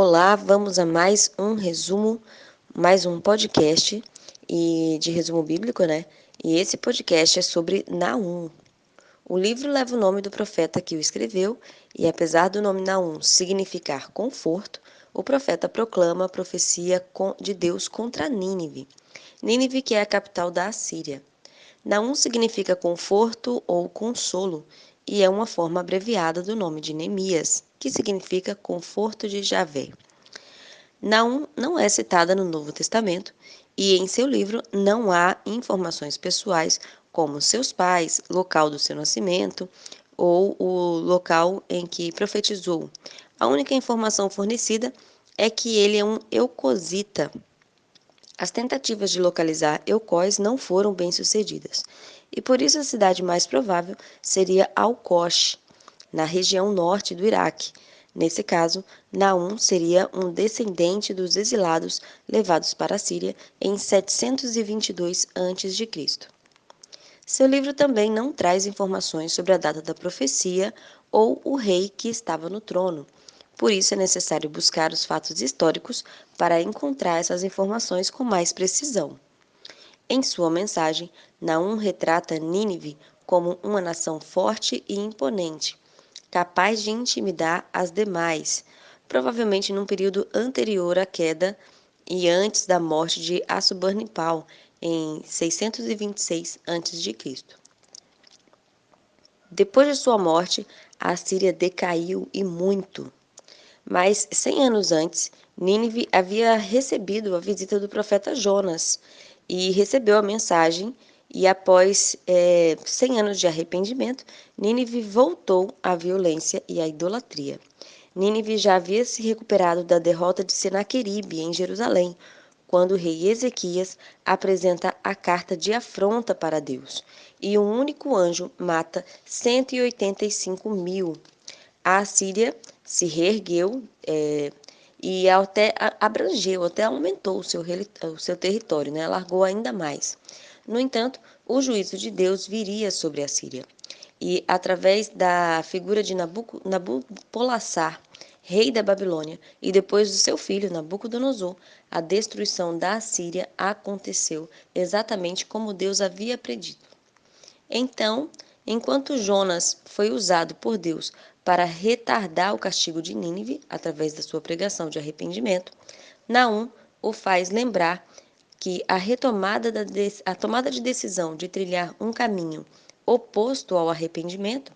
Olá, vamos a mais um resumo, mais um podcast de resumo bíblico, né? E esse podcast é sobre Naum. O livro leva o nome do profeta que o escreveu, e apesar do nome Naum significar conforto, o profeta proclama a profecia de Deus contra Nínive. Nínive, que é a capital da Assíria. Naum significa conforto ou consolo, e é uma forma abreviada do nome de Neemias, que significa conforto de Javé. Naum não é citada no Novo Testamento e em seu livro não há informações pessoais como seus pais, local do seu nascimento ou o local em que profetizou. A única informação fornecida é que ele é um eucosita. As tentativas de localizar Eucós não foram bem-sucedidas, e por isso a cidade mais provável seria Alcoche, na região norte do Iraque. Nesse caso, Naum seria um descendente dos exilados levados para a Síria em 722 a.C. Seu livro também não traz informações sobre a data da profecia ou o rei que estava no trono. Por isso é necessário buscar os fatos históricos para encontrar essas informações com mais precisão. Em sua mensagem, Naum retrata Nínive como uma nação forte e imponente, capaz de intimidar as demais, provavelmente num período anterior à queda e antes da morte de Assurbanipal, em 626 a.C. Depois de sua morte, a Assíria decaiu e muito. Mas 100 anos antes, Nínive havia recebido a visita do profeta Jonas e recebeu a mensagem, e após 100 anos de arrependimento, Nínive voltou à violência e à idolatria. Nínive já havia se recuperado da derrota de Senaqueribe em Jerusalém, quando o rei Ezequias apresenta a carta de afronta para Deus, e um único anjo mata 185 mil. A Assíria se reergueu e até abrangeu, até aumentou o seu território, né? Alargou ainda mais. No entanto, o juízo de Deus viria sobre a Síria. E através da figura de Nabopolassar, rei da Babilônia, e depois do seu filho Nabucodonosor, a destruição da Assíria aconteceu exatamente como Deus havia predito. Então, enquanto Jonas foi usado por Deus para retardar o castigo de Nínive, através da sua pregação de arrependimento, Naum o faz lembrar que a tomada de decisão de trilhar um caminho oposto ao arrependimento,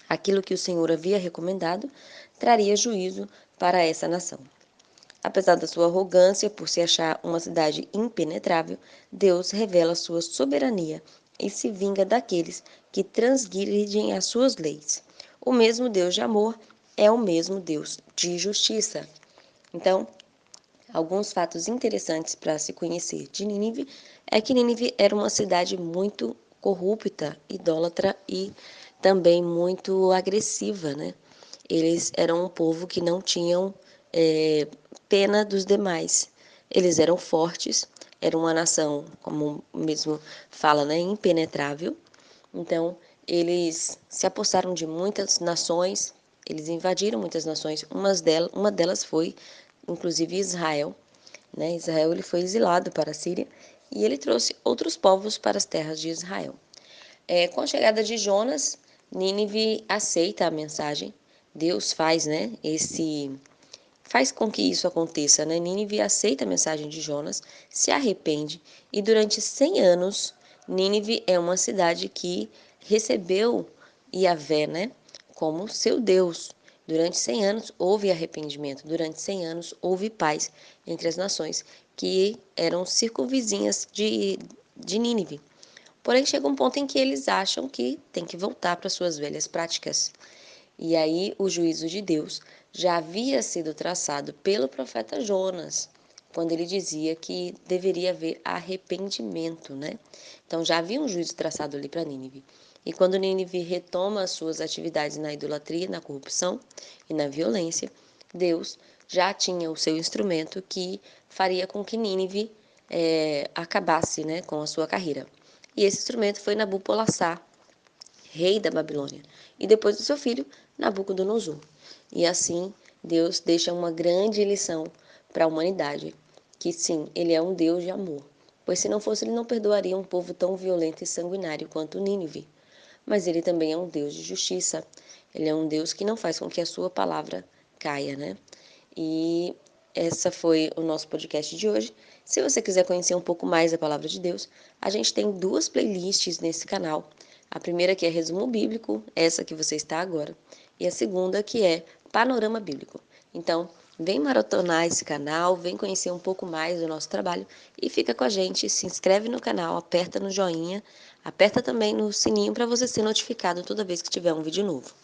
aquilo que o Senhor havia recomendado, traria juízo para essa nação. Apesar da sua arrogância por se achar uma cidade impenetrável, Deus revela sua soberania e se vinga daqueles que transgridem as suas leis. O mesmo Deus de amor é o mesmo Deus de justiça. Então, alguns fatos interessantes para se conhecer de Nínive é que Nínive era uma cidade muito corrupta, idólatra e também muito agressiva, né? Eles eram um povo que não tinham pena dos demais. Eles eram fortes, era uma nação, como mesmo fala, né, impenetrável. Então, eles se apossaram de muitas nações, eles invadiram muitas nações. Uma delas foi, inclusive, Israel. Né? Israel ele foi exilado para a Síria e ele trouxe outros povos para as terras de Israel. Com a chegada de Jonas, Nínive aceita a mensagem. Deus faz, né, faz com que isso aconteça, né? Nínive aceita a mensagem de Jonas, se arrepende e durante 100 anos Nínive é uma cidade que recebeu Yahvé, né, como seu Deus. Durante 100 anos houve arrependimento, durante 100 anos houve paz entre as nações que eram circunvizinhas de Nínive. Porém, chega um ponto em que eles acham que tem que voltar para suas velhas práticas. E aí o juízo de Deus já havia sido traçado pelo profeta Jonas, quando ele dizia que deveria haver arrependimento, né? Então já havia um juízo traçado ali para Nínive. E quando Nínive retoma as suas atividades na idolatria, na corrupção e na violência, Deus já tinha o seu instrumento que faria com que Nínive acabasse, né, com a sua carreira. E esse instrumento foi Nabopolassar, rei da Babilônia, e depois do seu filho, Nabucodonosor. E assim, Deus deixa uma grande lição para a humanidade, que sim, Ele é um Deus de amor, pois se não fosse, Ele não perdoaria um povo tão violento e sanguinário quanto Nínive. Mas Ele também é um Deus de justiça, Ele é um Deus que não faz com que a sua palavra caia, né? E essa foi o nosso podcast de hoje. Se você quiser conhecer um pouco mais da palavra de Deus, a gente tem duas playlists nesse canal. A primeira que é resumo bíblico, essa que você está agora, e a segunda que é panorama bíblico. Então, vem maratonar esse canal, vem conhecer um pouco mais do nosso trabalho e fica com a gente, se inscreve no canal, aperta no joinha, aperta também no sininho para você ser notificado toda vez que tiver um vídeo novo.